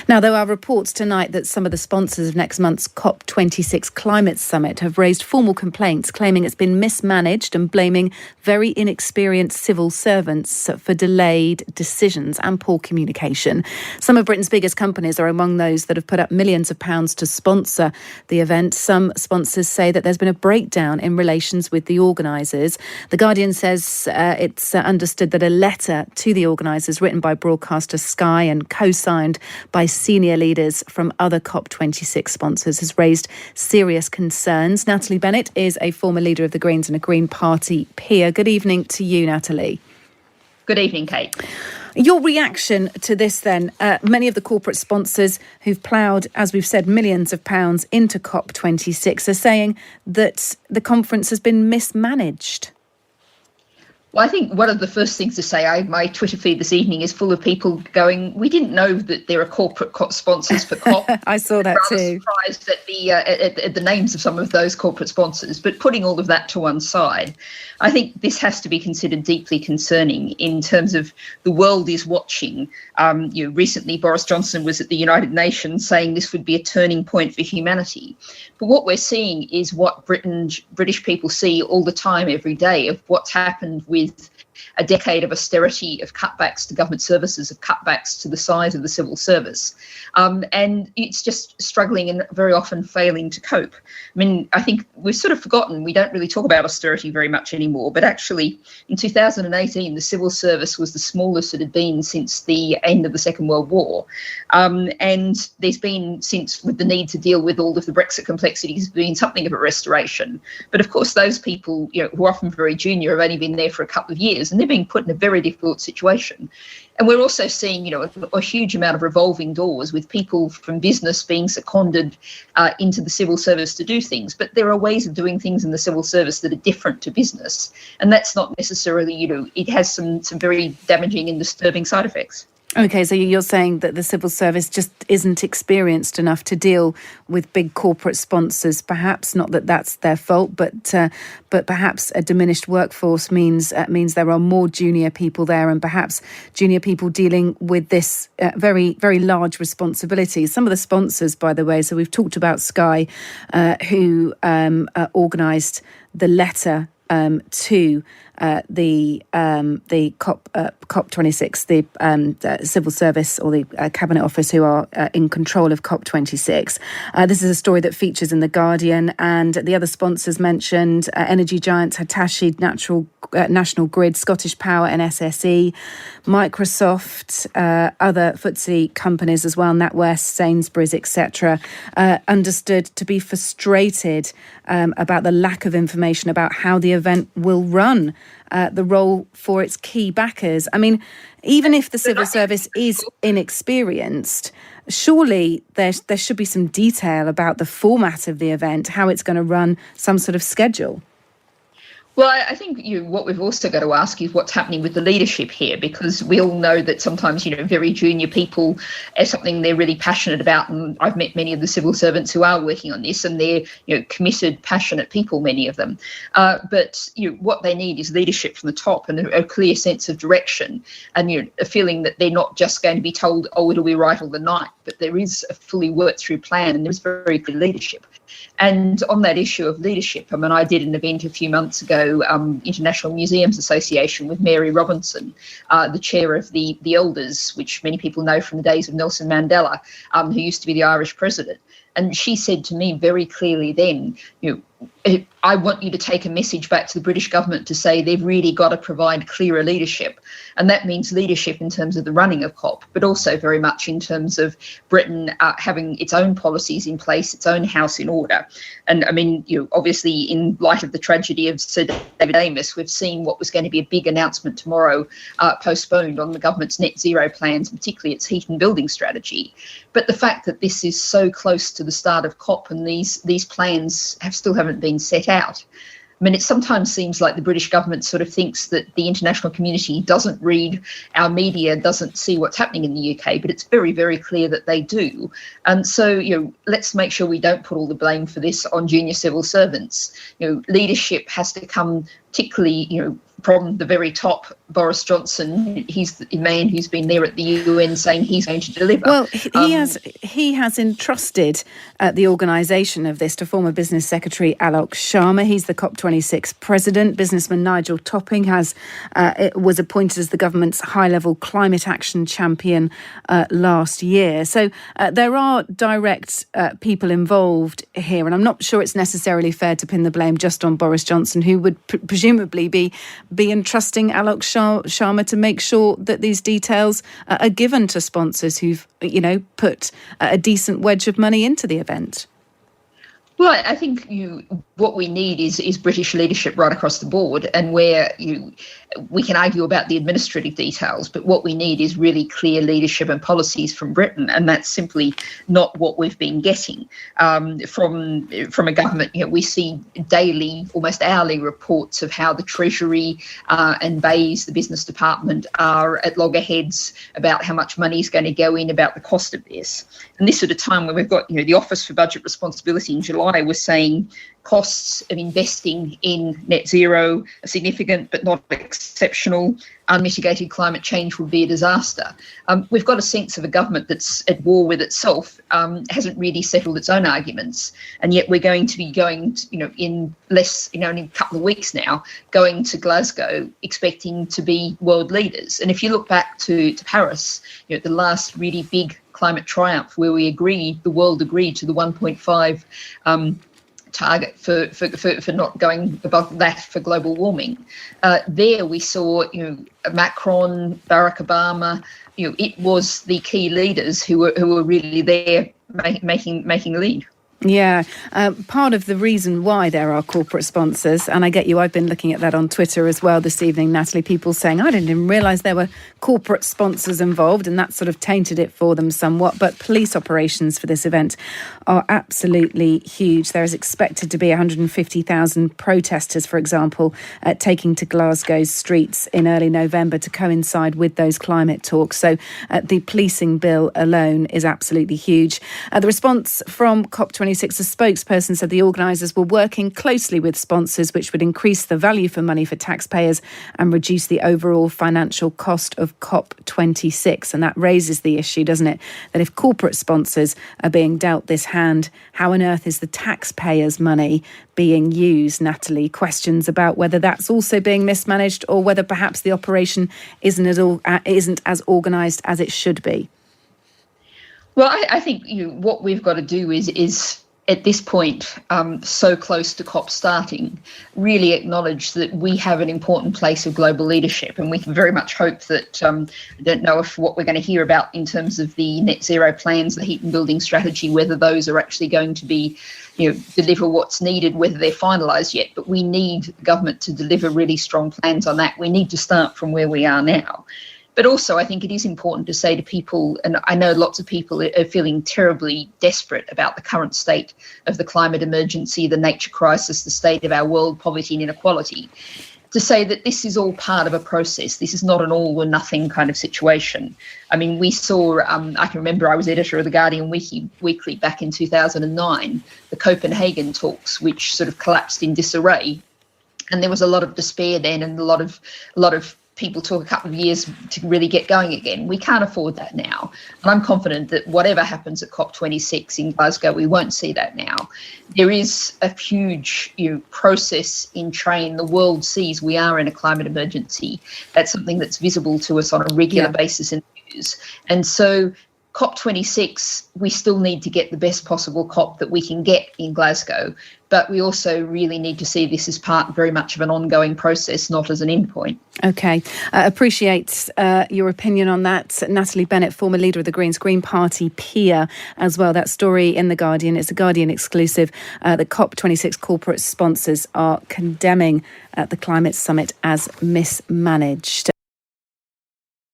Now, there are reports tonight that some of the sponsors of next month's COP26 climate summit have raised formal complaints claiming it's been mismanaged and blaming very inexperienced civil servants for delayed decisions and poor communication. Some of Britain's biggest companies are among those that have put up millions of pounds to sponsor the event. Some sponsors say that there's been a breakdown in relations with the organisers. The Guardian says it's understood that a letter to the organisers written by broadcaster Sky and co-signed by senior leaders from other COP26 sponsors has raised serious concerns. Natalie Bennett is a former leader of the Greens and a Green Party peer. Good evening to you, Natalie. Good evening, Kate. Your reaction to this then, many of the corporate sponsors who've ploughed, as we've said, millions of pounds into COP26 are saying that the conference has been mismanaged. Well, I think one of the first things to say, my Twitter feed this evening is full of people going, we didn't know that there are corporate sponsors for COP. I saw that too. I'm surprised at the names of some of those corporate sponsors. But putting all of that to one side, I think this has to be considered deeply concerning in terms of the world is watching. Recently, Boris Johnson was at the United Nations saying this would be a turning point for humanity. But what we're seeing is what British people see all the time, every day, of what's happened with a decade of austerity, of cutbacks to government services, of cutbacks to the size of the civil service. And it's just struggling and very often failing to cope. I mean, I think we've sort of forgotten, we don't really talk about austerity very much anymore, but actually in 2018, the civil service was the smallest it had been since the end of the Second World War. And there's been, since with the need to deal with all of the Brexit complexities, been something of a restoration. But of course, those people, who are often very junior, have only been there for a couple of years, and they're being put in a very difficult situation. And we're also seeing, a huge amount of revolving doors with people from business being seconded into the civil service to do things. But there are ways of doing things in the civil service that are different to business. And that's not necessarily, it has some very damaging and disturbing side effects. OK, so you're saying that the civil service just isn't experienced enough to deal with big corporate sponsors. Perhaps not that that's their fault, but perhaps a diminished workforce means there are more junior people there, and perhaps junior people dealing with this very, very large responsibility. Some of the sponsors, by the way, so we've talked about Sky, who organised the letter to the COP26, the civil service or the cabinet office who are in control of COP26. This is a story that features in The Guardian, and the other sponsors mentioned energy giants Hitachi, National Grid, Scottish Power and SSE, Microsoft, other FTSE companies as well, NatWest, Sainsbury's, etc., understood to be frustrated about the lack of information about how the event will run, the role for its key backers. I mean, even if the civil service is inexperienced, surely there should be some detail about the format of the event, how it's going to run, some sort of schedule. Well, I think what we've also got to ask is what's happening with the leadership here, because we all know that sometimes, very junior people are something they're really passionate about. And I've met many of the civil servants who are working on this, and they're, committed, passionate people, many of them. But what they need is leadership from the top and a clear sense of direction, and a feeling that they're not just going to be told, oh, it'll be right all the night, but there is a fully worked through plan and there's very clear leadership. And on that issue of leadership, I did an event a few months ago, International Museums Association, with Mary Robinson, the chair of the Elders, which many people know from the days of Nelson Mandela, who used to be the Irish president. And she said to me very clearly then, I want you to take a message back to the British government to say they've really got to provide clearer leadership. And that means leadership in terms of the running of COP, but also very much in terms of Britain having its own policies in place, its own house in order. And obviously, in light of the tragedy of Sir David Amess, we've seen what was going to be a big announcement tomorrow postponed on the government's net zero plans, particularly its heat and building strategy. But the fact that this is so close to the start of COP and these plans still haven't been set out. It sometimes seems like the British government sort of thinks that the international community doesn't read our media, doesn't see what's happening in the UK, but it's very, very clear that they do. And so, let's make sure we don't put all the blame for this on junior civil servants. Leadership has to come particularly, from the very top, Boris Johnson, he's the man who's been there at the UN saying he's going to deliver. Well, he has entrusted the organisation of this to former Business Secretary Alok Sharma. He's the COP26 president. Businessman Nigel Topping was appointed as the government's high-level climate action champion last year. So there are direct people involved here, and I'm not sure it's necessarily fair to pin the blame just on Boris Johnson, who would presumably be entrusting Alok Sharma to make sure that these details are given to sponsors who've, put a decent wedge of money into the event. Well, I think what we need is British leadership right across the board, and where we can argue about the administrative details, but what we need is really clear leadership and policies from Britain, and that's simply not what we've been getting from a government. We see daily, almost hourly reports of how the Treasury and BEIS, the Business Department, are at loggerheads about how much money is going to go in, about the cost of this. And this at a time when we've got, the Office for Budget Responsibility in July was saying costs of investing in net zero are significant but not exceptional. Unmitigated climate change would be a disaster. We've got a sense of a government that's at war with itself, hasn't really settled its own arguments, and yet we're going to be going, in a couple of weeks now, going to Glasgow expecting to be world leaders. And if you look back to Paris, the last really big climate triumph where the world agreed to the 1.5 target for not going above that for global warming. There we saw, Macron, Barack Obama, it was the key leaders who were really there making the lead. Yeah, part of the reason why there are corporate sponsors, and I get you, I've been looking at that on Twitter as well this evening, Natalie, people saying, I didn't even realise there were corporate sponsors involved, and that sort of tainted it for them somewhat. But police operations for this event are absolutely huge. There is expected to be 150,000 protesters, for example, taking to Glasgow's streets in early November to coincide with those climate talks. So the policing bill alone is absolutely huge. The response from COP26, a spokesperson said the organisers were working closely with sponsors, which would increase the value for money for taxpayers and reduce the overall financial cost of COP26. And that raises the issue, doesn't it, that if corporate sponsors are being dealt this hand, how on earth is the taxpayers' money being used? Natalie, questions about whether that's also being mismanaged or whether perhaps the operation isn't as organised as it should be. Well, I think what we've got to do is at this point, so close to COP starting, really acknowledge that we have an important place of global leadership, and we can very much hope that, I don't know if what we're going to hear about in terms of the net zero plans, the heat and building strategy, whether those are actually going to be, deliver what's needed, whether they're finalised yet, but we need government to deliver really strong plans on that. We need to start from where we are now. But also, I think it is important to say to people, and I know lots of people are feeling terribly desperate about the current state of the climate emergency, the nature crisis, the state of our world, poverty and inequality, to say that this is all part of a process. This is not an all or nothing kind of situation. I mean, we saw, I can remember I was editor of the Guardian Weekly back in 2009, the Copenhagen talks, which sort of collapsed in disarray. And there was a lot of despair then, and a lot of people took a couple of years to really get going again. We can't afford that now. And I'm confident that whatever happens at COP26 in Glasgow, we won't see that now. There is a huge process in train. The world sees we are in a climate emergency. That's something that's visible to us on a regular basis in the news. And so COP26, we still need to get the best possible COP that we can get in Glasgow, but we also really need to see this as part very much of an ongoing process, not as an endpoint. OK. Appreciate your opinion on that. Natalie Bennett, former leader of the Greens Green Party peer as well. That story in The Guardian, it's a Guardian exclusive. The COP26 corporate sponsors are condemning the climate summit as mismanaged.